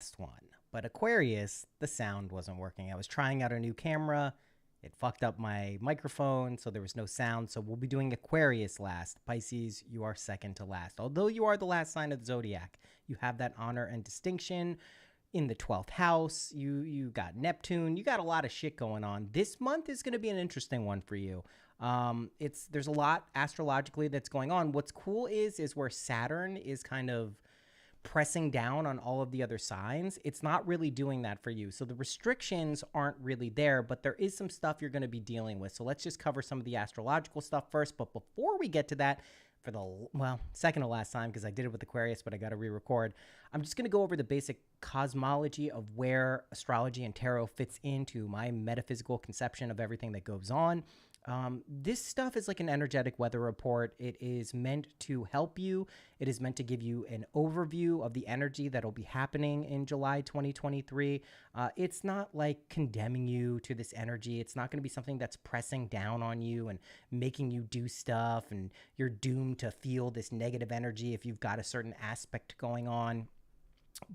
last one. But Aquarius, the sound wasn't working. I was trying out a new camera. It fucked up my microphone, so there was no sound. So we'll be doing Aquarius last. Pisces, you are second to last. Although you are the last sign of the zodiac, you have that honor and distinction in the 12th house. You got Neptune. You got a lot of shit going on. This month is going to be an interesting one for you. There's a lot astrologically that's going on. What's cool is where Saturn is kind of pressing down on all of the other signs, it's not really doing that for you. So the restrictions aren't really there, but there is some stuff you're going to be dealing with. So let's just cover some of the astrological stuff first. But before we get to that, for the second to last time, because I did it with Aquarius, but I got to re-record, I'm just going to go over the basic cosmology of where astrology and tarot fits into my metaphysical conception of everything that goes on. This stuff is like an energetic weather report. It is meant to help you. It is meant to give you an overview of the energy that'll be happening in July 2023. It's not like condemning you to this energy. It's not going to be something that's pressing down on you and making you do stuff and you're doomed to feel this negative energy if you've got a certain aspect going on.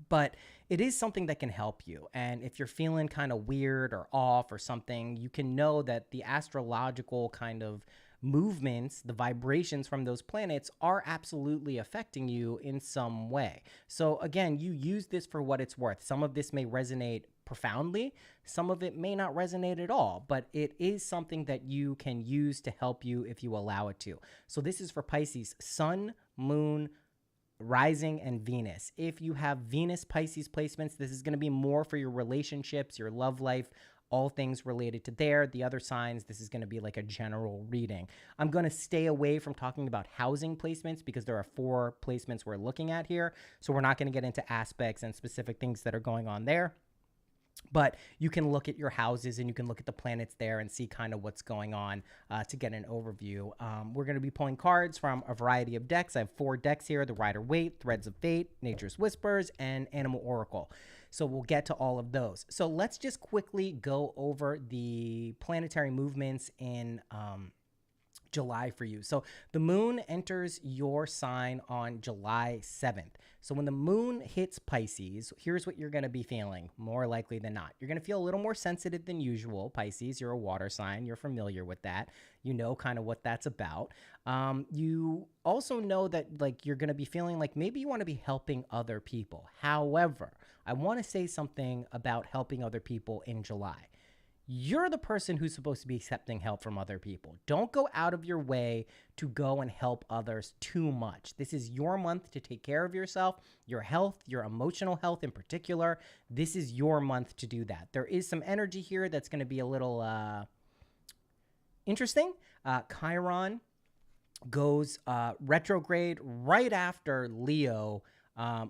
But it is something that can help you. And if you're feeling kind of weird or off or something, you can know that the astrological kind of movements, the vibrations from those planets are absolutely affecting you in some way. So again, you use this for what it's worth. Some of this may resonate profoundly. Some of it may not resonate at all, but it is something that you can use to help you if you allow it to. So this is for Pisces, Sun, Moon, Rising, and Venus. If you have Venus Pisces placements, this is going to be more for your relationships, your love life, all things related to there. The other signs, this is going to be like a general reading. I'm going to stay away from talking about housing placements because there are 4 placements we're looking at here. So we're not going to get into aspects and specific things that are going on there. But you can look at your houses and you can look at the planets there and see kind of what's going on to get an overview. We're going to be pulling cards from a variety of decks. I have 4 decks here: the Rider-Waite, Threads of Fate, Nature's Whispers, and Animal Oracle. So we'll get to all of those. So let's just quickly go over the planetary movements in July for you. So the moon enters your sign on July 7th. So when the moon hits Pisces, here's what you're going to be feeling more likely than not. You're going to feel a little more sensitive than usual. Pisces, you're a water sign. You're familiar with that. You know kind of what that's about. You also know that like you're going to be feeling like maybe you want to be helping other people. However, I want to say something about helping other people in July. You're the person who's supposed to be accepting help from other people. Don't go out of your way to go and help others too much. This is your month to take care of yourself, your health, your emotional health in particular. This is your month to do that. There is some energy here that's going to be a little interesting. Chiron goes retrograde right after Leo.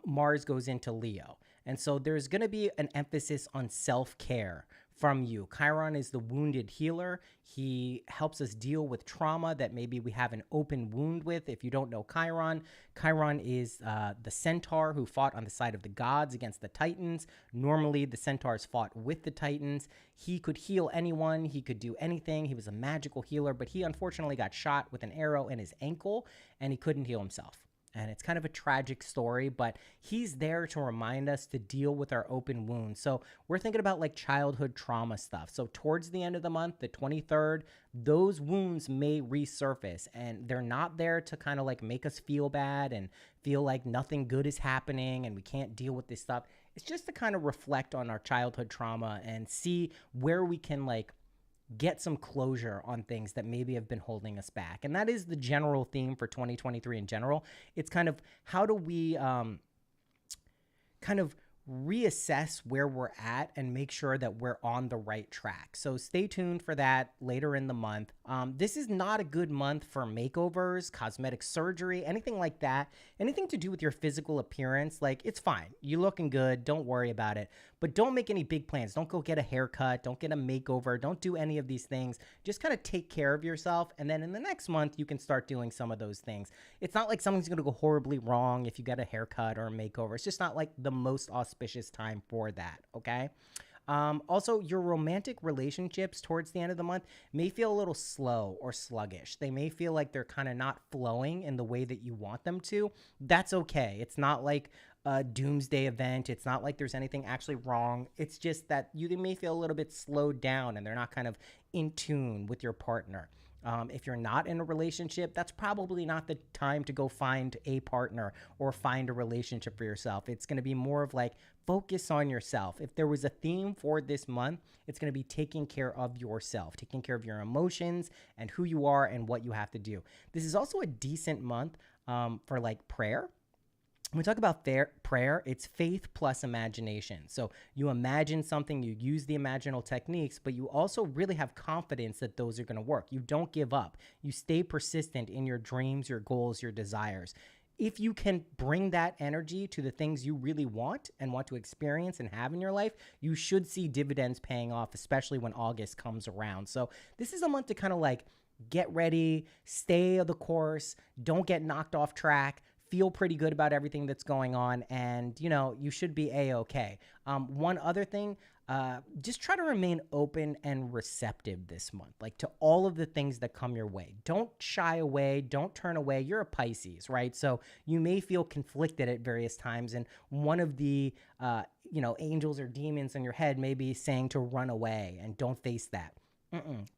Mars goes into Leo. And so there's going to be an emphasis on self-care from you. Chiron is the wounded healer. He helps us deal with trauma that maybe we have an open wound with. If you don't know Chiron, Chiron is the centaur who fought on the side of the gods against the Titans. Normally, the centaurs fought with the Titans. He could heal anyone. He could do anything. He was a magical healer, but he unfortunately got shot with an arrow in his ankle, and he couldn't heal himself. And it's kind of a tragic story, but he's there to remind us to deal with our open wounds. So we're thinking about like childhood trauma stuff. So towards the end of the month, the 23rd, those wounds may resurface, and they're not there to kind of like make us feel bad and feel like nothing good is happening and we can't deal with this stuff. It's just to kind of reflect on our childhood trauma and see where we can like get some closure on things that maybe have been holding us back. And that is the general theme for 2023 in general. It's kind of how do we kind of reassess where we're at and make sure that we're on the right track. So stay tuned for that later in the month. This is not a good month for makeovers, cosmetic surgery, anything like that. Anything to do with your physical appearance, like it's fine. You're looking good. Don't worry about it. But don't make any big plans. Don't go get a haircut. Don't get a makeover. Don't do any of these things. Just kind of take care of yourself. And then in the next month, you can start doing some of those things. It's not like something's going to go horribly wrong if you get a haircut or a makeover. It's just not like the most auspicious time for that, okay? Also, your romantic relationships towards the end of the month may feel a little slow or sluggish. They may feel like they're kind of not flowing in the way that you want them to. That's okay. It's not like a doomsday event. It's not like there's anything actually wrong. It's just that you may feel a little bit slowed down and they're not kind of in tune with your partner. If you're not in a relationship, that's probably not the time to go find a partner or find a relationship for yourself. It's going to be more of like focus on yourself. If there was a theme for this month, it's going to be taking care of yourself, taking care of your emotions and who you are and what you have to do. This is also a decent month for like prayer. When we talk about prayer, it's faith plus imagination. So you imagine something, you use the imaginal techniques, but you also really have confidence that those are going to work. You don't give up. You stay persistent in your dreams, your goals, your desires. If you can bring that energy to the things you really want and want to experience and have in your life, you should see dividends paying off, especially when August comes around. So this is a month to kind of like get ready, stay the course, don't get knocked off track, feel pretty good about everything that's going on, and you should be a-okay. One other thing, just try to remain open and receptive this month, like to all of the things that come your way. Don't shy away, don't turn away. You're a Pisces, right? So you may feel conflicted at various times, and one of the angels or demons in your head may be saying to run away and don't face that.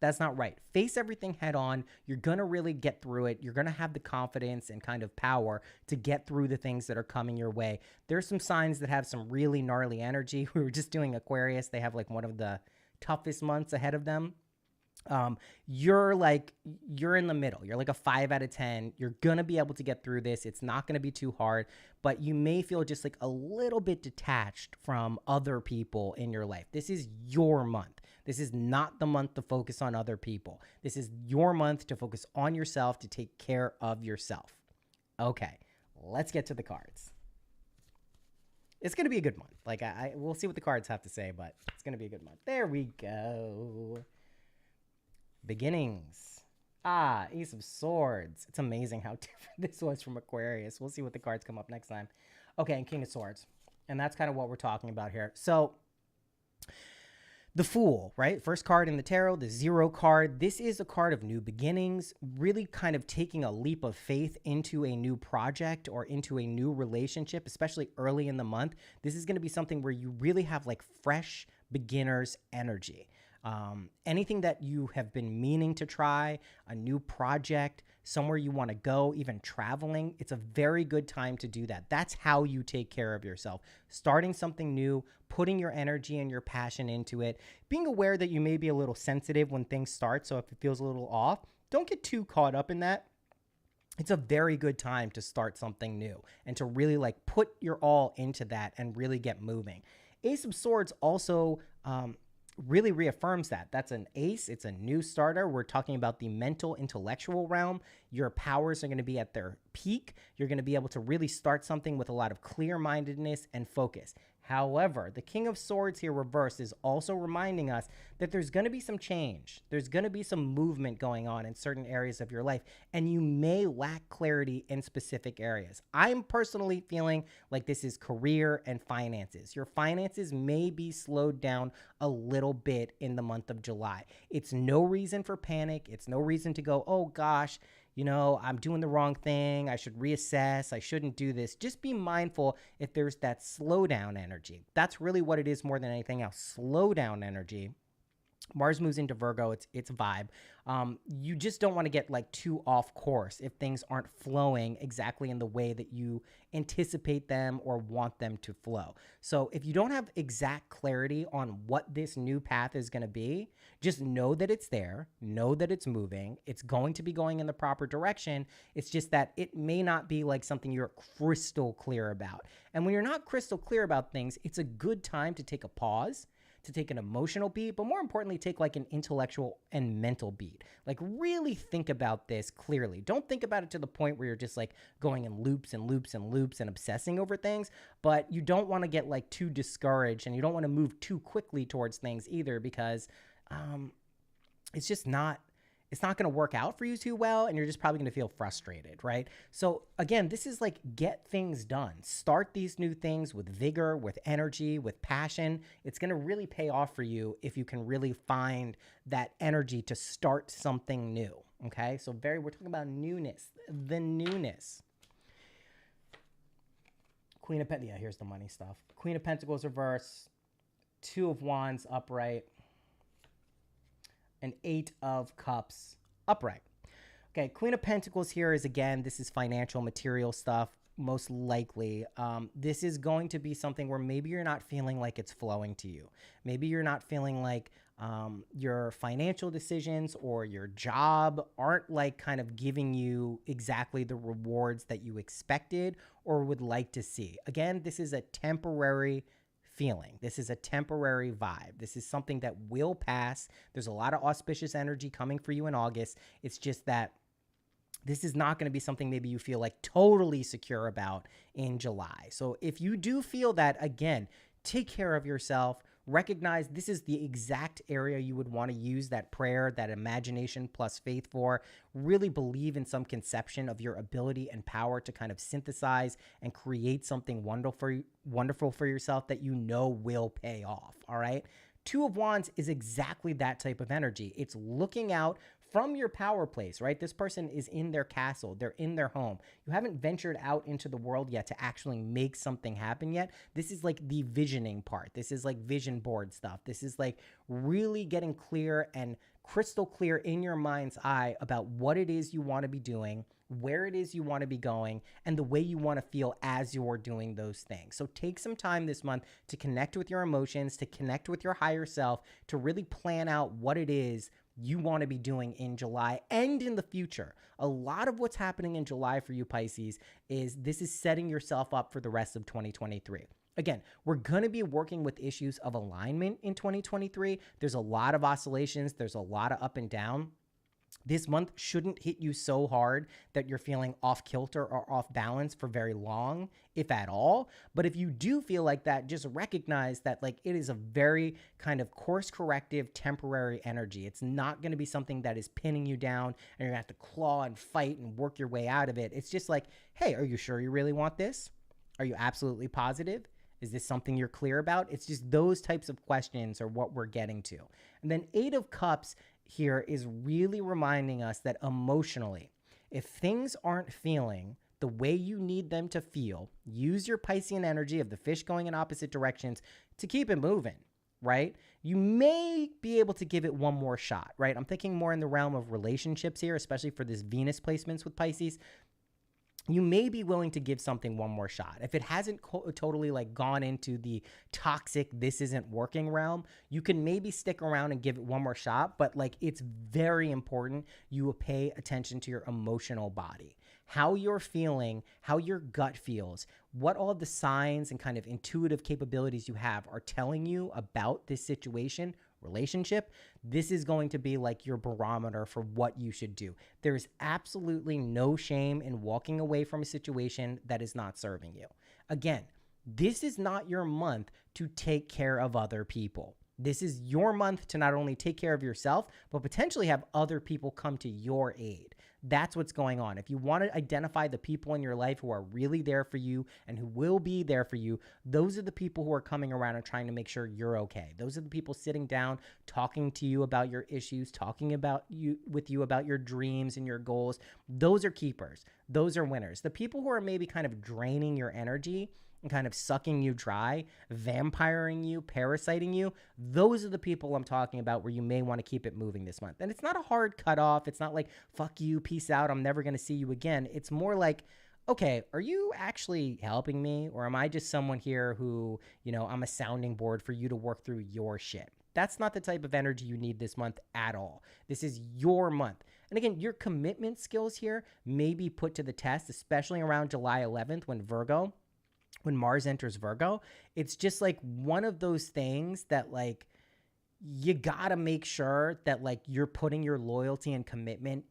That's not right. Face everything head on. You're going to really get through it. You're going to have the confidence and kind of power to get through the things that are coming your way. There's some signs that have some really gnarly energy. We were just doing Aquarius. They have like one of the toughest months ahead of them. You're in the middle. You're like a 5 out of 10. You're going to be able to get through this. It's not going to be too hard, but you may feel just like a little bit detached from other people in your life. This is your month. This is not the month to focus on other people. This is your month to focus on yourself, to take care of yourself. Okay, let's get to the cards. It's going to be a good month. Like we'll see what the cards have to say, but it's going to be a good month. There we go. Beginnings. Ace of Swords. It's amazing how different this was from Aquarius. We'll see what the cards come up next time. Okay, and King of Swords. And that's kind of what we're talking about here. So the Fool, right? First card in the tarot, the 0 card. This is a card of new beginnings, really kind of taking a leap of faith into a new project or into a new relationship, especially early in the month. This is going to be something where you really have like fresh beginner's energy. Anything that you have been meaning to try, a new project, somewhere you want to go, even traveling, it's a very good time to do that. That's how you take care of yourself. Starting something new, putting your energy and your passion into it, being aware that you may be a little sensitive when things start. So if it feels a little off, don't get too caught up in that. It's a very good time to start something new and to really like put your all into that and really get moving. Ace of Swords also, really reaffirms that. That's an ace. It's a new starter. We're talking about the mental, intellectual realm. Your powers are going to be at their peak. You're going to be able to really start something with a lot of clear-mindedness and focus. However, the King of Swords here reversed is also reminding us that there's going to be some change. There's going to be some movement going on in certain areas of your life, and you may lack clarity in specific areas. I'm personally feeling like this is career and finances. Your finances may be slowed down a little bit in the month of July. It's no reason for panic. It's no reason to go, oh gosh, I'm doing the wrong thing. I should reassess. I shouldn't do this. Just be mindful if there's that slowdown energy. That's really what it is more than anything else. Slowdown energy. Mars moves into Virgo. It's a vibe. You just don't want to get like too off course if things aren't flowing exactly in the way that you anticipate them or want them to flow. So if you don't have exact clarity on what this new path is going to be, just know that it's there, know that it's moving, it's going to be going in the proper direction. It's just that it may not be like something you're crystal clear about. And when you're not crystal clear about things, it's a good time to take a pause, to take an emotional beat, but more importantly, take like an intellectual and mental beat. Like really think about this clearly. Don't think about it to the point where you're just like going in loops and loops and loops and obsessing over things, but you don't want to get like too discouraged and you don't want to move too quickly towards things either because it's just not, it's not going to work out for you too well, and you're just probably going to feel frustrated, right? So again, this is like get things done. Start these new things with vigor, with energy, with passion. It's going to really pay off for you if you can really find that energy to start something new, okay? So we're talking about newness, the newness. Yeah, here's the money stuff. Queen of Pentacles reverse, Two of Wands upright, and Eight of Cups upright. Okay, Queen of Pentacles here is, again, this is financial, material stuff, most likely. This is going to be something where maybe you're not feeling like it's flowing to you. Maybe you're not feeling like your financial decisions or your job aren't like kind of giving you exactly the rewards that you expected or would like to see. Again, this is a temporary feeling. This is a temporary vibe. This is something that will pass. There's a lot of auspicious energy coming for you in August. It's just that this is not going to be something maybe you feel like totally secure about in July. So if you do feel that, again, take care of yourself. Recognize this is the exact area you would want to use that prayer, that imagination plus faith for. Really believe in some conception of your ability and power to kind of synthesize and create something wonderful for yourself that you know will pay off, all right? Two of Wands is exactly that type of energy. It's looking out from your power place, right? This person is in their castle. They're in their home. You haven't ventured out into the world yet to actually make something happen yet. This is like the visioning part. This is like vision board stuff. This is like really getting clear and crystal clear in your mind's eye about what it is you want to be doing, where it is you want to be going, and the way you want to feel as you're doing those things. So take some time this month to connect with your emotions, to connect with your higher self, to really plan out what it is you want to be doing in July and in the future. A lot of what's happening in July for you, Pisces, is this is setting yourself up for the rest of 2023. Again, we're going to be working with issues of alignment in 2023. There's a lot of oscillations. There's a lot of up and down. This month shouldn't hit you so hard that you're feeling off kilter or off balance for very long, if at all. But if you do feel like that, just recognize that like it is a very kind of course corrective temporary energy. It's not going to be something that is pinning you down and you're going to have to claw and fight and work your way out of it. It's just like, hey, are you sure you really want this? Are you absolutely positive? Is this something you're clear about? It's just those types of questions are what we're getting to. And then Eight of Cups here is really reminding us that emotionally, if things aren't feeling the way you need them to feel, use your Piscean energy of the fish going in opposite directions to keep it moving, right? You may be able to give it one more shot, right? I'm thinking more in the realm of relationships here, especially for this Venus placements with Pisces. You may be willing to give something one more shot. If it hasn't totally like gone into the toxic, this isn't working realm, you can maybe stick around and give it one more shot. But like, it's very important you pay attention to your emotional body, how you're feeling, how your gut feels, what all the signs and kind of intuitive capabilities you have are telling you about this situation, relationship. This is going to be like your barometer for what you should do. There's absolutely no shame in walking away from a situation that is not serving you. Again, this is not your month to take care of other people. This is your month to not only take care of yourself, but potentially have other people come to your aid. That's what's going on. If you want to identify the people in your life who are really there for you and who will be there for you, those are the people who are coming around and trying to make sure you're okay. Those are the people sitting down, talking to you about your issues, talking about with you about your dreams and your goals. Those are keepers. Those are winners. The people who are maybe kind of draining your energy and kind of sucking you dry, vampiring you, parasiting you, those are the people I'm talking about where you may want to keep it moving this month. And it's not a hard cutoff. It's not like, fuck you, peace out, I'm never going to see you again. It's more like, okay, are you actually helping me? Or am I just someone here who, you know, I'm a sounding board for you to work through your shit? That's not the type of energy you need this month at all. This is your month. And again, your commitment skills here may be put to the test, especially around July 11th when Mars enters Virgo. It's just like one of those things that like you gotta make sure that like you're putting your loyalty and commitment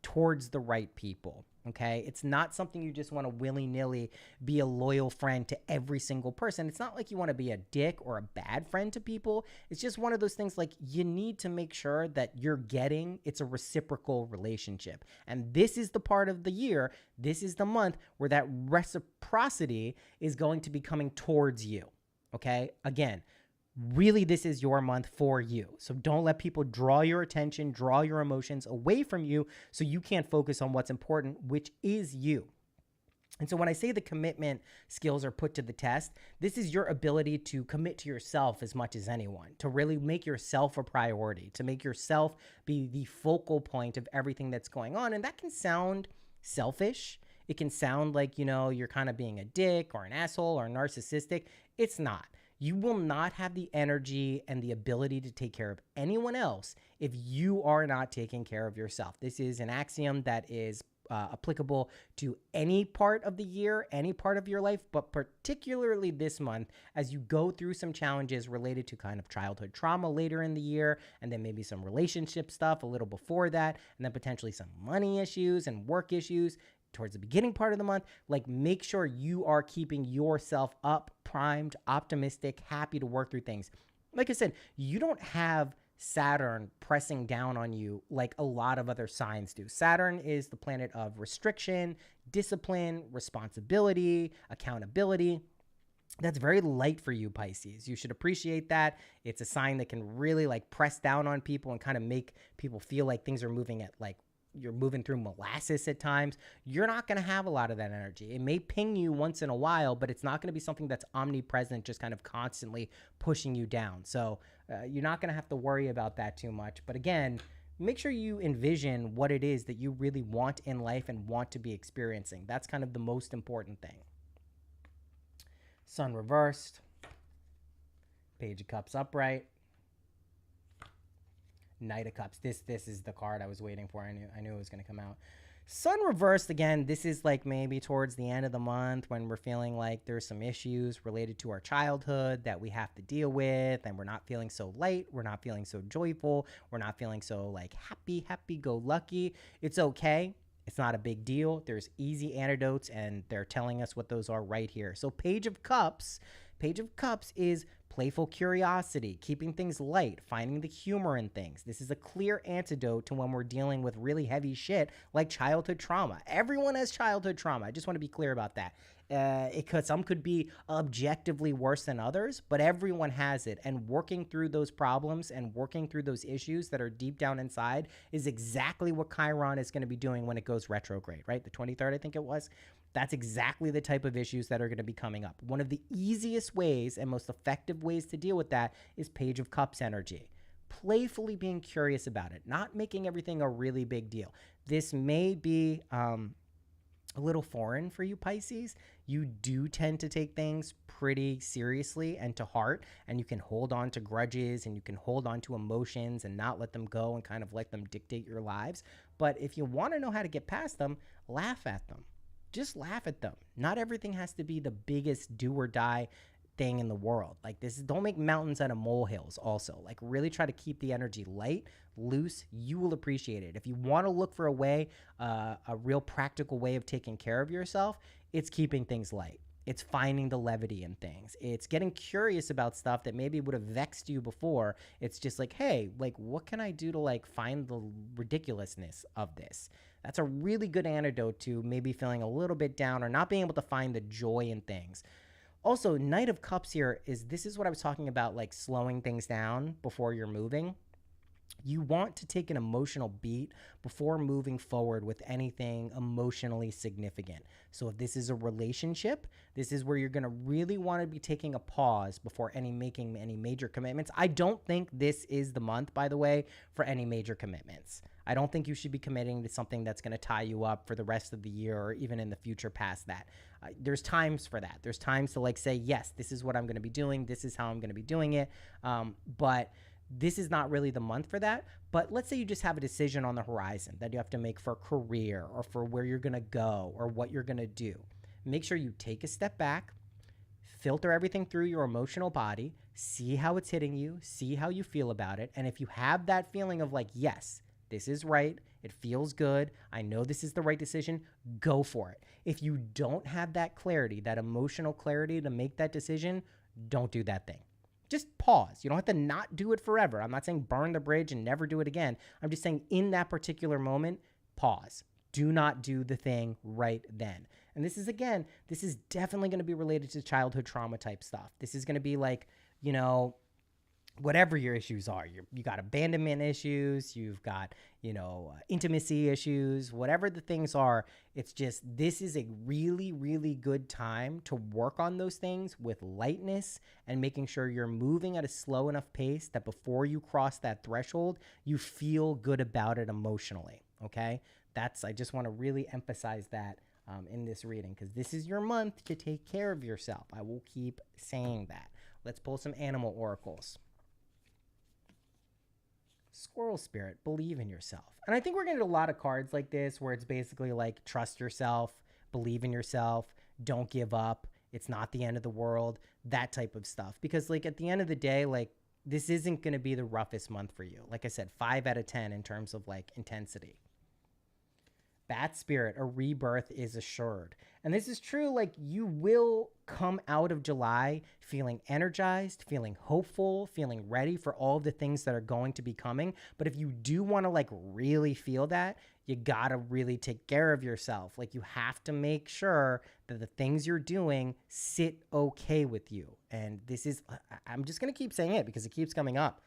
towards the right people. Okay. It's not something you just want to willy-nilly be a loyal friend to every single person. It's not like you want to be a dick or a bad friend to people. It's just one of those things like you need to make sure that it's a reciprocal relationship. And this is the part of the year, this is the month where that reciprocity is going to be coming towards you. Okay. Again, really, this is your month for you. So don't let people draw your attention, draw your emotions away from you so you can't focus on what's important, which is you. And so when I say the commitment skills are put to the test, this is your ability to commit to yourself as much as anyone, to really make yourself a priority, to make yourself be the focal point of everything that's going on. And that can sound selfish. It can sound like, you're kind of being a dick or an asshole or narcissistic. It's not. You will not have the energy and the ability to take care of anyone else if you are not taking care of yourself. This is an axiom that is applicable to any part of the year, any part of your life, but particularly this month as you go through some challenges related to kind of childhood trauma later in the year, and then maybe some relationship stuff a little before that, and then potentially some money issues and work issues towards the beginning part of the month. Like, make sure you are keeping yourself up, primed, optimistic, happy to work through things. Like I said, you don't have Saturn pressing down on you like a lot of other signs do. Saturn is the planet of restriction, discipline, responsibility, accountability. That's very light for you, Pisces. You should appreciate that. It's a sign that can really like press down on people and kind of make people feel like things are moving at like you're moving through molasses at times. You're not going to have a lot of that energy. It may ping you once in a while, but it's not going to be something that's omnipresent, just kind of constantly pushing you down. So you're not going to have to worry about that too much. But again, make sure you envision what it is that you really want in life and want to be experiencing. That's kind of the most important thing. Sun reversed. Page of Cups upright. Knight of Cups. This is the card I was waiting for. I knew it was going to come out. Sun reversed again. This is like maybe towards the end of the month when we're feeling like there's some issues related to our childhood that we have to deal with, and we're not feeling so light. We're not feeling so joyful. We're not feeling so like happy go lucky. It's okay. It's not a big deal. There's easy antidotes, and they're telling us what those are right here. So Page of Cups is playful curiosity, keeping things light, finding the humor in things. This is a clear antidote to when we're dealing with really heavy shit like childhood trauma. Everyone has childhood trauma. I just want to be clear about that. Some could be objectively worse than others, but everyone has it. And working through those problems and working through those issues that are deep down inside is exactly what Chiron is going to be doing when it goes retrograde, right? The 23rd, I think it was. That's exactly the type of issues that are going to be coming up. One of the easiest ways and most effective ways to deal with that is Page of Cups energy. Playfully being curious about it, not making everything a really big deal. This may be a little foreign for you, Pisces. You do tend to take things pretty seriously and to heart, and you can hold on to grudges and you can hold on to emotions and not let them go and kind of let them dictate your lives. But if you want to know how to get past them, laugh at them. Just laugh at them. Not everything has to be the biggest do or die thing in the world. Like this, don't make mountains out of molehills also. Like really try to keep the energy light, loose. You will appreciate it. If you want to look for a way, a real practical way of taking care of yourself, it's keeping things light. It's finding the levity in things. It's getting curious about stuff that maybe would have vexed you before. It's just like, hey, like what can I do to like find the ridiculousness of this? That's a really good antidote to maybe feeling a little bit down or not being able to find the joy in things. Also, Knight of Cups here this is what I was talking about, like slowing things down before you're moving. You want to take an emotional beat before moving forward with anything emotionally significant. So if this is a relationship, this is where you're going to really want to be taking a pause before making any major commitments. I don't think this is the month, by the way, for any major commitments. I don't think you should be committing to something that's going to tie you up for the rest of the year or even in the future past that. There's times for that. There's times to like say, yes, this is what I'm going to be doing. This is how I'm going to be doing it. But this is not really the month for that. But let's say you just have a decision on the horizon that you have to make for a career or for where you're going to go or what you're going to do. Make sure you take a step back, filter everything through your emotional body, see how it's hitting you, see how you feel about it. And if you have that feeling of like, yes, this is right, it feels good, I know this is the right decision, go for it. If you don't have that clarity, that emotional clarity to make that decision, don't do that thing. Just pause. You don't have to not do it forever. I'm not saying burn the bridge and never do it again. I'm just saying in that particular moment, pause. Do not do the thing right then. And this is definitely going to be related to childhood trauma type stuff. This is going to be like, whatever your issues are. You got abandonment issues, you've got, intimacy issues, whatever the things are. It's just, this is a really, really good time to work on those things with lightness and making sure you're moving at a slow enough pace that before you cross that threshold, you feel good about it emotionally. Okay. I just want to really emphasize that in this reading, because this is your month to take care of yourself. I will keep saying that. Let's pull some animal oracles. Squirrel spirit, believe in yourself. And I think we're going to get a lot of cards like this where it's basically like, trust yourself, believe in yourself, don't give up, it's not the end of the world, that type of stuff. Because like at the end of the day, like this isn't going to be the roughest month for you. Like I said, 5 out of 10 in terms of like intensity. Bat spirit, a rebirth is assured. And this is true, like you will come out of July feeling energized, feeling hopeful, feeling ready for all of the things that are going to be coming. But if you do want to like really feel that, you got to really take care of yourself. Like you have to make sure that the things you're doing sit okay with you. And this is, I'm just going to keep saying it because it keeps coming up.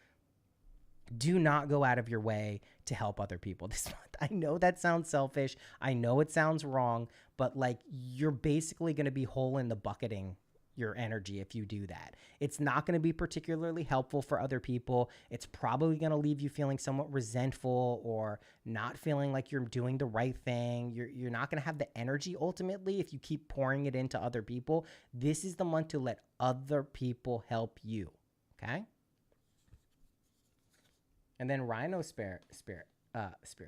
Do not go out of your way to help other people this month. I know that sounds selfish. I know it sounds wrong, but like you're basically going to be hole in the bucketing your energy if you do that. It's not going to be particularly helpful for other people. It's probably going to leave you feeling somewhat resentful or not feeling like you're doing the right thing. You're not going to have the energy ultimately if you keep pouring it into other people. This is the month to let other people help you. Okay? And then Rhino spirit,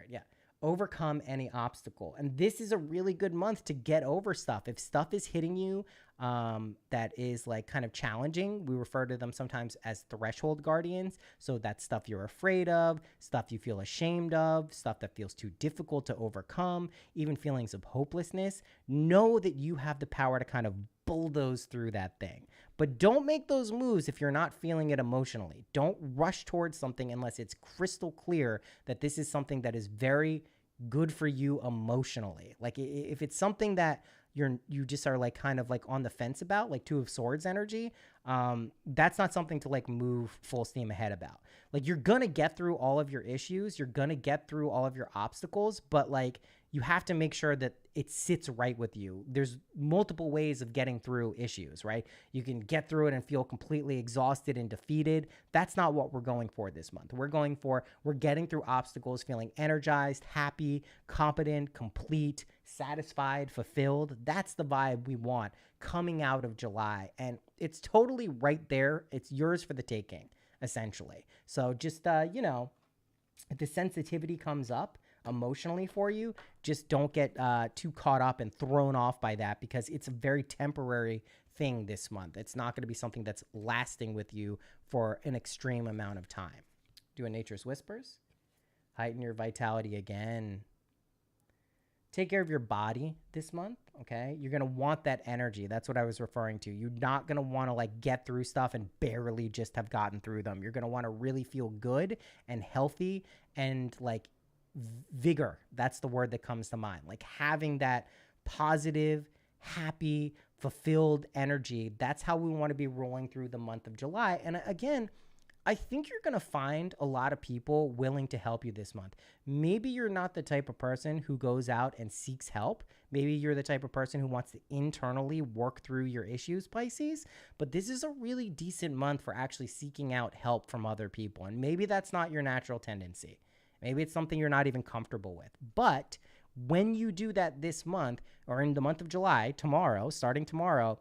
yeah. Overcome any obstacle. And this is a really good month to get over stuff. If stuff is hitting you that is like kind of challenging, we refer to them sometimes as threshold guardians. So that's stuff you're afraid of, stuff you feel ashamed of, stuff that feels too difficult to overcome, even feelings of hopelessness. Know that you have the power to kind of bulldoze through that thing. But don't make those moves if you're not feeling it emotionally. Don't rush towards something unless it's crystal clear that this is something that is very good for you emotionally. Like if it's something that you just are like kind of like on the fence about, like Two of Swords energy, that's not something to like move full steam ahead about. Like you're gonna get through all of your issues, you're gonna get through all of your obstacles, but like you have to make sure that it sits right with you. There's multiple ways of getting through issues, right? You can get through it and feel completely exhausted and defeated. That's not what we're going for this month. We're getting through obstacles feeling energized, happy, competent, complete, satisfied, fulfilled. That's the vibe we want coming out of July. And it's totally right there. It's yours for the taking, essentially. So just, if the sensitivity comes up emotionally for you, just don't get too caught up and thrown off by that, because it's a very temporary thing this month. It's not going to be something that's lasting with you for an extreme amount of time. Doing Nature's Whispers. Heighten your vitality again. Take care of your body this month, okay? You're going to want that energy. That's what I was referring to. You're not going to want to like get through stuff and barely just have gotten through them. You're going to want to really feel good and healthy and like vigor. That's the word that comes to mind. Like having that positive, happy, fulfilled energy. That's how we want to be rolling through the month of July. And again, I think you're going to find a lot of people willing to help you this month. Maybe you're not the type of person who goes out and seeks help. Maybe you're the type of person who wants to internally work through your issues, Pisces. But this is a really decent month for actually seeking out help from other people. And maybe that's not your natural tendency. Maybe it's something you're not even comfortable with. But when you do that this month, or in the month of July, starting tomorrow,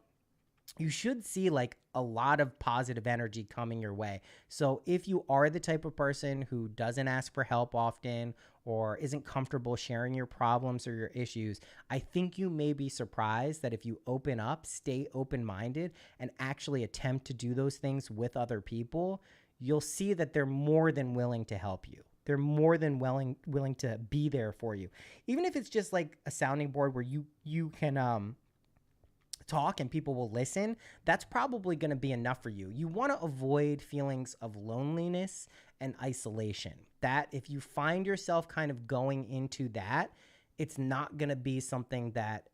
you should see like a lot of positive energy coming your way. So if you are the type of person who doesn't ask for help often or isn't comfortable sharing your problems or your issues, I think you may be surprised that if you open up, stay open-minded, and actually attempt to do those things with other people, you'll see that they're more than willing to help you. They're more than willing to be there for you. Even if it's just like a sounding board where you can talk and people will listen, that's probably going to be enough for you. You want to avoid feelings of loneliness and isolation. That if you find yourself kind of going into that, it's not going to be something that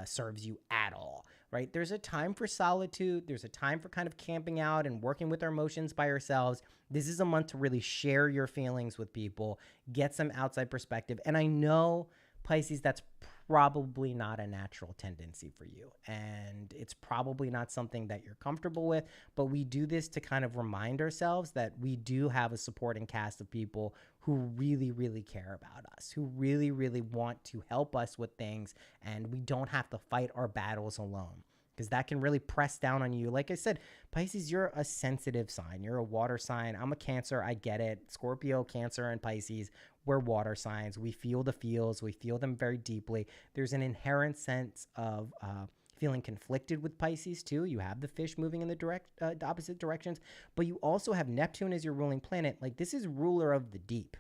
serves you at all, right? There's a time for solitude. There's a time for kind of camping out and working with our emotions by ourselves. This is a month to really share your feelings with people, get some outside perspective. And I know, Pisces, that's probably not a natural tendency for you. And it's probably not something that you're comfortable with. But we do this to kind of remind ourselves that we do have a supporting cast of people who really, really care about us, who really, really want to help us with things. And we don't have to fight our battles alone, because that can really press down on you. Like I said, Pisces, you're a sensitive sign. You're a water sign. I'm a Cancer. I get it. Scorpio, Cancer, and Pisces, we're water signs. We feel the feels. We feel them very deeply. There's an inherent sense of feeling conflicted with Pisces too. You have the fish moving in the opposite directions, but you also have Neptune as your ruling planet. Like, this is ruler of the deep.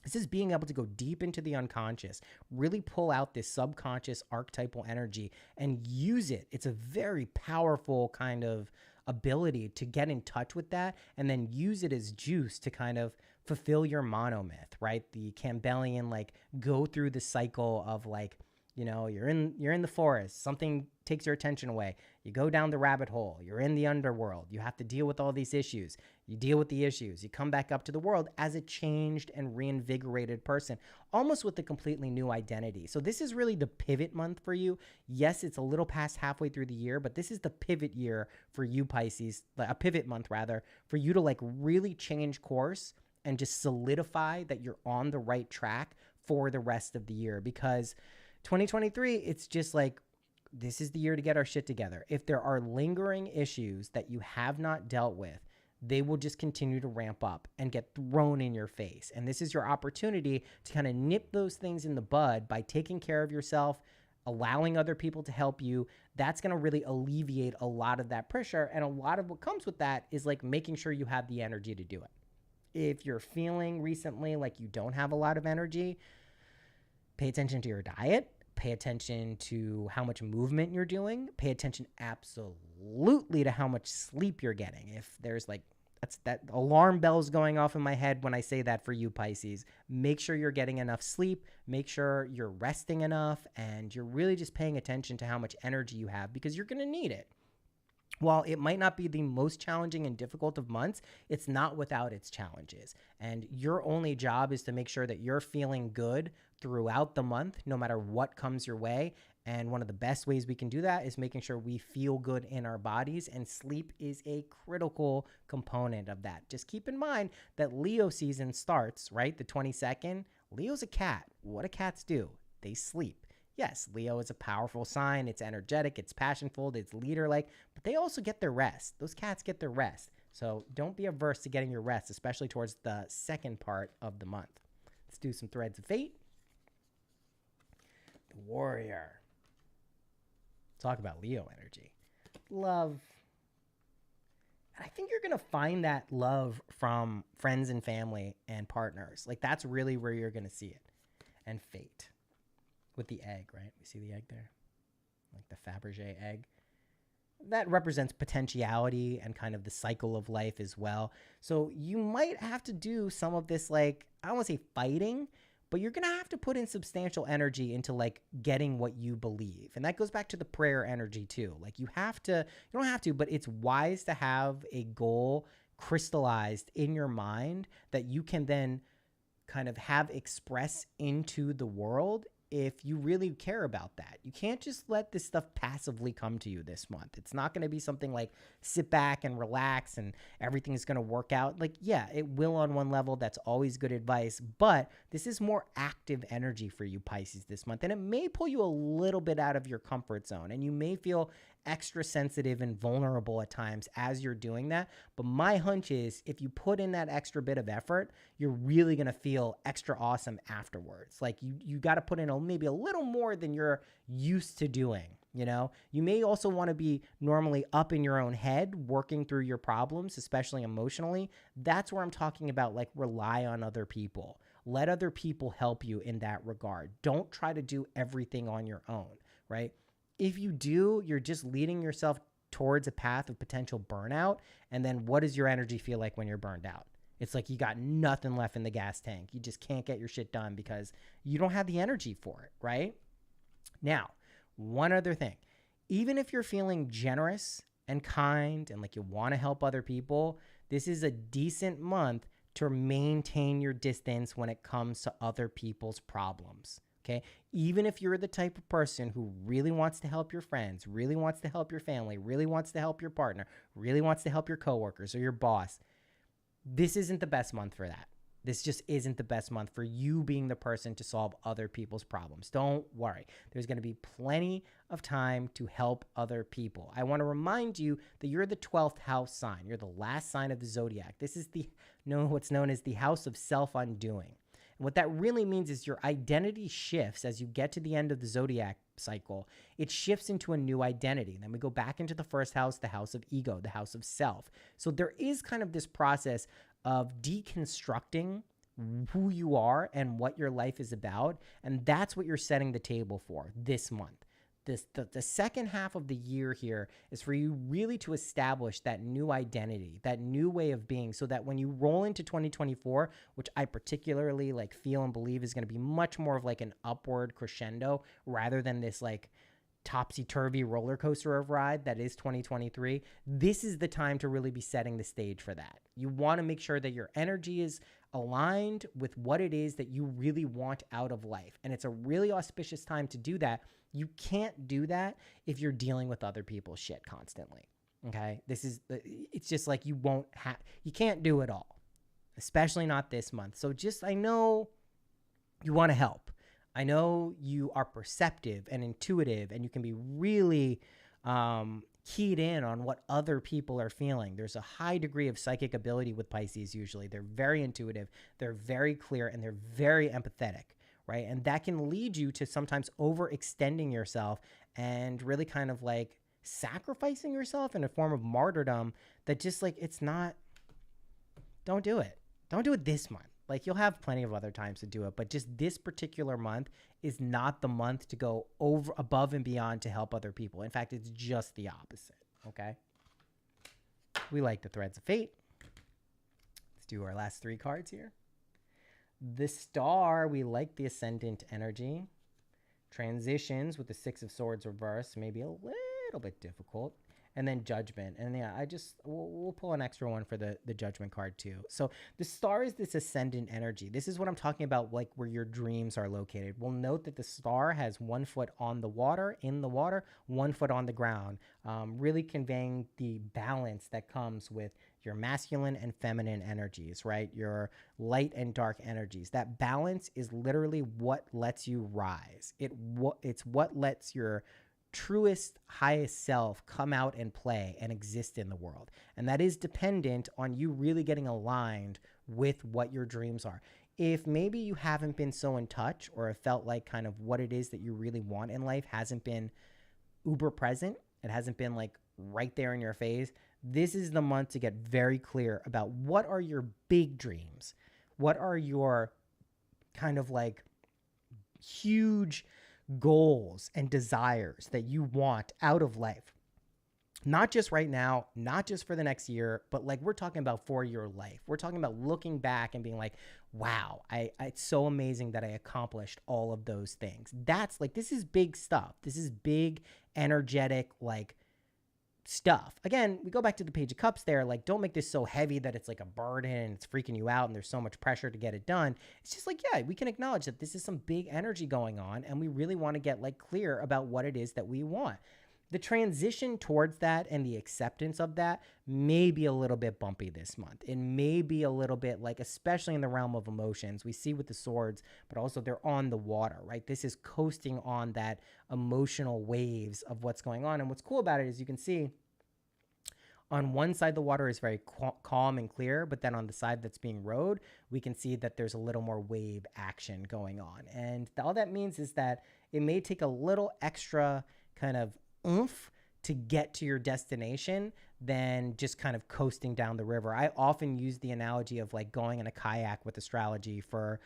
This is being able to go deep into the unconscious, really pull out this subconscious archetypal energy and use it. It's a very powerful kind of ability to get in touch with that and then use it as juice to kind of fulfill your monomyth, right? The Campbellian, like, go through the cycle of, like, you know, you're in the forest, something takes your attention away. You go down the rabbit hole, you're in the underworld, you have to deal with all these issues. You deal with the issues, you come back up to the world as a changed and reinvigorated person, almost with a completely new identity. So this is really the pivot month for you. Yes, it's a little past halfway through the year, but this is the pivot year for you, Pisces, a pivot month rather, for you to, like, really change course and just solidify that you're on the right track for the rest of the year. Because 2023, it's just like, this is the year to get our shit together. If there are lingering issues that you have not dealt with, they will just continue to ramp up and get thrown in your face. And this is your opportunity to kind of nip those things in the bud by taking care of yourself, allowing other people to help you. That's going to really alleviate a lot of that pressure. And a lot of what comes with that is, like, making sure you have the energy to do it. If you're feeling recently like you don't have a lot of energy, pay attention to your diet. Pay attention to how much movement you're doing. Pay attention absolutely to how much sleep you're getting. If there's, like, that alarm bells going off in my head when I say that for you, Pisces. Make sure you're getting enough sleep. Make sure you're resting enough. And you're really just paying attention to how much energy you have, because you're going to need it. While it might not be the most challenging and difficult of months, it's not without its challenges. And your only job is to make sure that you're feeling good throughout the month, no matter what comes your way. And one of the best ways we can do that is making sure we feel good in our bodies, and sleep is a critical component of that. Just keep in mind that Leo season starts, right? The 22nd. Leo's a cat. What do cats do? They sleep. Yes, Leo is a powerful sign. It's energetic, it's passion-filled, it's leader-like, but they also get their rest. Those cats get their rest. So don't be averse to getting your rest, especially towards the second part of the month. Let's do some threads of fate. The warrior. Talk about Leo energy. Love. And I think you're going to find that love from friends and family and partners. Like, that's really where you're going to see it. And fate. With the egg, right? We see the egg there? Like the Fabergé egg. That represents potentiality and kind of the cycle of life as well. So you might have to do some of this, like, I don't want to say fighting, but you're going to have to put in substantial energy into, like, getting what you believe. And that goes back to the prayer energy too. Like, you don't have to, but it's wise to have a goal crystallized in your mind that you can then kind of have express into the world if you really care about that. You can't just let this stuff passively come to you this month. It's not going to be something like sit back and relax and everything is going to work out. Like, yeah, it will on one level. That's always good advice. But this is more active energy for you, Pisces, this month. And it may pull you a little bit out of your comfort zone. And you may feel extra sensitive and vulnerable at times as you're doing that. But my hunch is if you put in that extra bit of effort, you're really going to feel extra awesome afterwards. Like, you got to put in maybe a little more than you're used to doing. You know, you may also want to be normally up in your own head, working through your problems, especially emotionally. That's where I'm talking about, like, rely on other people. Let other people help you in that regard. Don't try to do everything on your own, right? If you do, you're just leading yourself towards a path of potential burnout. And then what does your energy feel like when you're burned out? It's like you got nothing left in the gas tank. You just can't get your shit done because you don't have the energy for it, right? Now, one other thing. Even if you're feeling generous and kind and like you want to help other people, this is a decent month to maintain your distance when it comes to other people's problems. Okay. Even if you're the type of person who really wants to help your friends, really wants to help your family, really wants to help your partner, really wants to help your coworkers or your boss, this isn't the best month for that. This just isn't the best month for you being the person to solve other people's problems. Don't worry. There's going to be plenty of time to help other people. I want to remind you that you're the 12th house sign. You're the last sign of the zodiac. This is what's known as the house of self-undoing. And what that really means is your identity shifts as you get to the end of the zodiac cycle. It shifts into a new identity. And then we go back into the first house, the house of ego, the house of self. So there is kind of this process of deconstructing who you are and what your life is about. And that's what you're setting the table for this month. The second half of the year here is for you really to establish that new identity, that new way of being, so that when you roll into 2024, which I particularly like feel and believe is going to be much more of like an upward crescendo rather than this like topsy-turvy roller coaster of ride that is 2023, this is the time to really be setting the stage for that. You want to make sure that your energy is aligned with what it is that you really want out of life. And it's a really auspicious time to do that. You can't do that if you're dealing with other people's shit constantly. Okay? It's just like you can't do it all, especially not this month. So I know you want to help. I know you are perceptive and intuitive, and you can be really keyed in on what other people are feeling. There's a high degree of psychic ability with Pisces usually. They're very intuitive, they're very clear, and they're very empathetic, right? And that can lead you to sometimes overextending yourself and really kind of like sacrificing yourself in a form of martyrdom that just like, don't do it. Don't do it this month. Like, you'll have plenty of other times to do it, but just this particular month is not the month to go above and beyond to help other people. In fact, it's just the opposite, okay? We like the threads of fate. Let's do our last 3 cards here. The Star, we like the ascendant energy. Transitions with the 6 of Swords reverse, maybe a little bit difficult. And then Judgment. And yeah, we'll pull an extra one for the Judgment card too. So the Star is this ascendant energy. This is what I'm talking about, like where your dreams are located. We'll note that the Star has 1 foot on the water, 1 foot on the ground, really conveying the balance that comes with your masculine and feminine energies, right? Your light and dark energies. That balance is literally what lets you rise. It's what lets your truest, highest self come out and play and exist in the world. And that is dependent on you really getting aligned with what your dreams are. If maybe you haven't been so in touch, or have felt like kind of what it is that you really want in life hasn't been uber present, it hasn't been like right there in your face, this is the month to get very clear about what are your big dreams. What are your kind of like huge goals and desires that you want out of life, not just right now, not just for the next year, but like we're talking about for your life. We're talking about looking back and being like, wow, it's so amazing that I accomplished all of those things. That's like, this is big stuff. This is big, energetic, like stuff. Again, we go back to the Page of Cups there. Like, don't make this so heavy that it's like a burden and it's freaking you out and there's so much pressure to get it done. It's just like, yeah, we can acknowledge that this is some big energy going on and we really want to get like clear about what it is that we want. The transition towards that and the acceptance of that may be a little bit bumpy this month. It may be a little bit like, especially in the realm of emotions, we see with the swords, but also they're on the water, right? This is coasting on that emotional waves of what's going on. And what's cool about it is you can see on one side, the water is very calm and clear, but then on the side that's being rowed, we can see that there's a little more wave action going on. And all that means is that it may take a little extra kind of oomph to get to your destination than just kind of coasting down the river. I often use the analogy of like going in a kayak with astrology for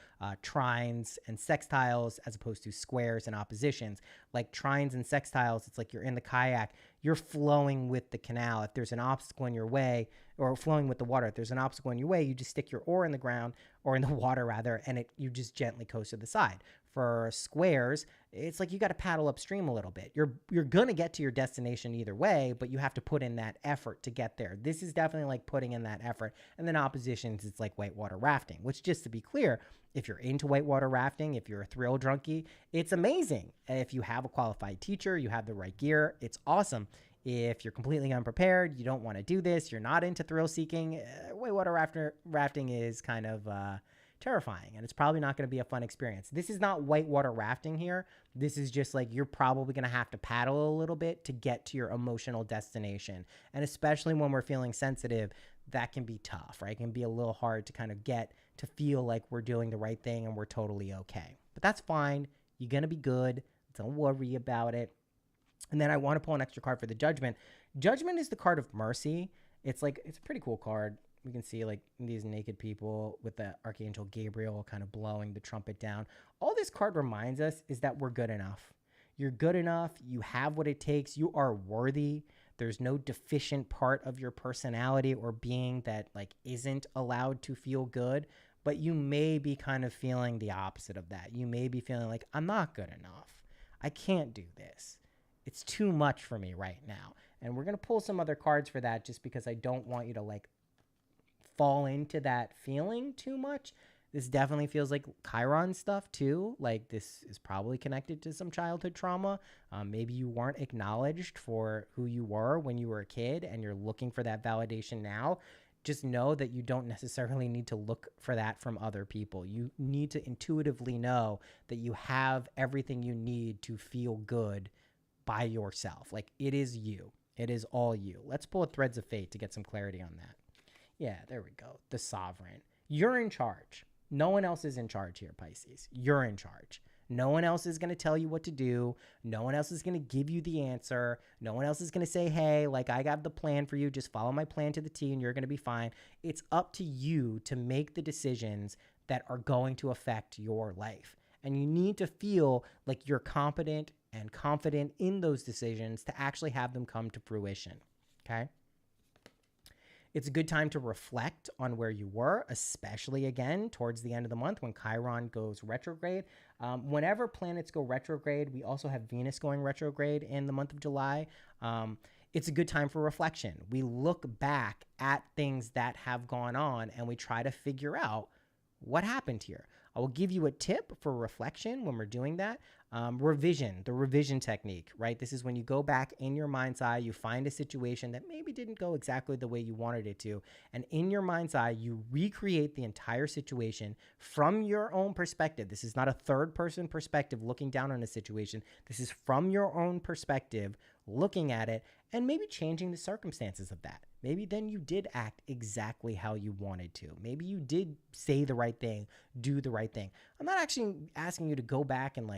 trines and sextiles as opposed to squares and oppositions. Like trines and sextiles, it's like you're in the kayak, you're flowing with the canal. If there's an obstacle in your way, or flowing with the water, if there's an obstacle in your way, you just stick your oar in the ground, or in the water rather, and you just gently coast to the side. For squares, it's like you got to paddle upstream a little bit. You're going to get to your destination either way, but you have to put in that effort to get there. This is definitely like putting in that effort. And then oppositions, it's like whitewater rafting, which, just to be clear, if you're into whitewater rafting, if you're a thrill junkie, it's amazing. If you have a qualified teacher, you have the right gear, it's awesome. If you're completely unprepared, you don't want to do this, you're not into thrill seeking, whitewater rafting is kind of terrifying, and it's probably not going to be a fun experience. This is not whitewater rafting here. This is just like you're probably going to have to paddle a little bit to get to your emotional destination. And especially when we're feeling sensitive, that can be tough, right? It can be a little hard to kind of get to feel like we're doing the right thing and we're totally okay. But that's fine. You're going to be good. Don't worry about it. And then I want to pull an extra card for the Judgment. Judgment is the card of mercy. It's a pretty cool card. We can see like these naked people with the Archangel Gabriel kind of blowing the trumpet down. All this card reminds us is that we're good enough. You're good enough. You have what it takes. You are worthy. There's no deficient part of your personality or being that like isn't allowed to feel good, but you may be kind of feeling the opposite of that. You may be feeling like, I'm not good enough. I can't do this. It's too much for me right now. And we're going to pull some other cards for that just because I don't want you to like fall into that feeling too much. This definitely feels like Chiron stuff too. Like this is probably connected to some childhood trauma. Maybe you weren't acknowledged for who you were when you were a kid and you're looking for that validation now. Just know that you don't necessarily need to look for that from other people. You need to intuitively know that you have everything you need to feel good by yourself. Like it is you. It is all you. Let's pull a Threads of Fate to get some clarity on that. Yeah, there we go. The Sovereign. You're in charge. No one else is in charge here, Pisces. You're in charge. No one else is going to tell you what to do. No one else is going to give you the answer. No one else is going to say, hey, like I got the plan for you. Just follow my plan to the T and you're going to be fine. It's up to you to make the decisions that are going to affect your life. And you need to feel like you're competent and confident in those decisions to actually have them come to fruition. Okay? It's a good time to reflect on where you were, especially again towards the end of the month when Chiron goes retrograde. Whenever planets go retrograde, we also have Venus going retrograde in the month of July. It's a good time for reflection. We look back at things that have gone on and we try to figure out what happened here. I will give you a tip for reflection when we're doing that. Revision, the revision technique, right? This is when you go back in your mind's eye, you find a situation that maybe didn't go exactly the way you wanted it to. And in your mind's eye, you recreate the entire situation from your own perspective. This is not a third person perspective looking down on a situation. This is from your own perspective, looking at it and maybe changing the circumstances of that. Maybe then you did act exactly how you wanted to. Maybe you did say the right thing, do the right thing. I'm not actually asking you to go back and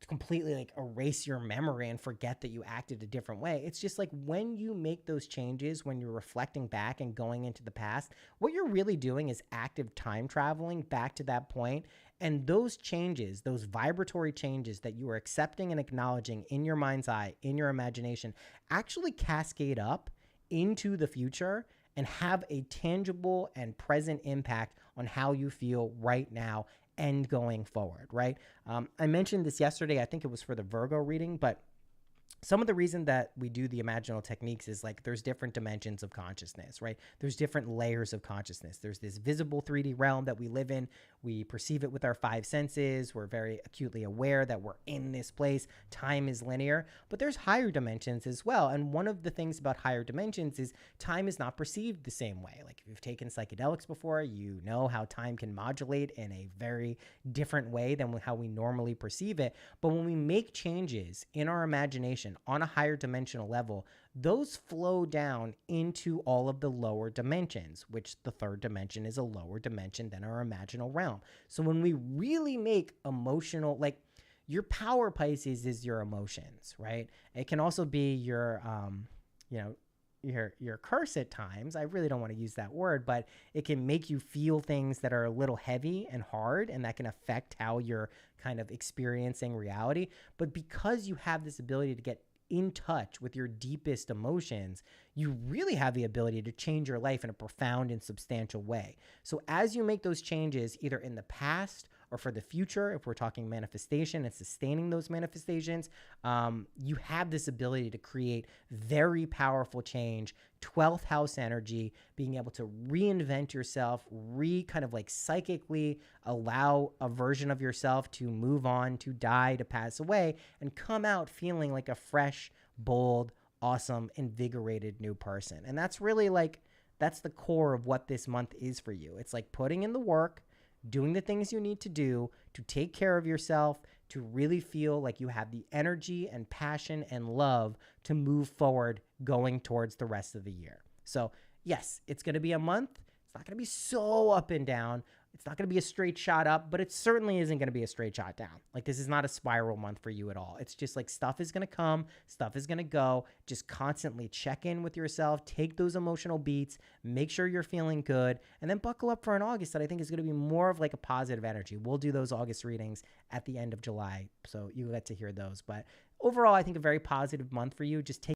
completely like erase your memory and forget that you acted a different way. It's just like when you make those changes, when you're reflecting back and going into the past, what you're really doing is active time traveling back to that point. And those changes, those vibratory changes that you are accepting and acknowledging in your mind's eye, in your imagination, actually cascade up into the future and have a tangible and present impact on how you feel right now and going forward, right? I mentioned this yesterday. I think it was for the Virgo reading, but some of the reason that we do the imaginal techniques is like there's different dimensions of consciousness, right? There's different layers of consciousness. There's this visible 3D realm that we live in. We perceive it with our five senses. We're very acutely aware that we're in this place. Time is linear, but there's higher dimensions as well. And one of the things about higher dimensions is time is not perceived the same way. Like if you've taken psychedelics before, you know how time can modulate in a very different way than how we normally perceive it. But when we make changes in our imagination on a higher dimensional level, those flow down into all of the lower dimensions, which the third dimension is a lower dimension than our imaginal realm. So when we really make emotional, like your power, Pisces, is your emotions, right? It can also be your, your curse at times. I really don't want to use that word, but it can make you feel things that are a little heavy and hard, and that can affect how you're kind of experiencing reality. But because you have this ability to get in touch with your deepest emotions, you really have the ability to change your life in a profound and substantial way. So as you make those changes, either in the past or for the future, if we're talking manifestation and sustaining those manifestations, you have this ability to create very powerful change, 12th house energy, being able to reinvent yourself, kind of like psychically allow a version of yourself to move on, to die, to pass away, and come out feeling like a fresh, bold, awesome, invigorated new person. And that's really like, that's the core of what this month is for you. It's like putting in the work, doing the things you need to do to take care of yourself, to really feel like you have the energy and passion and love to move forward going towards the rest of the year. So yes, it's going to be a month. It's not going to be so up and down. It's not going to be a straight shot up, but it certainly isn't going to be a straight shot down. Like, this is not a spiral month for you at all. It's just like stuff is going to come, stuff is going to go. Just constantly check in with yourself, take those emotional beats, make sure you're feeling good, and then buckle up for an August that I think is going to be more of like a positive energy. We'll do those August readings at the end of July, so you get to hear those. But overall, I think a very positive month for you. Just take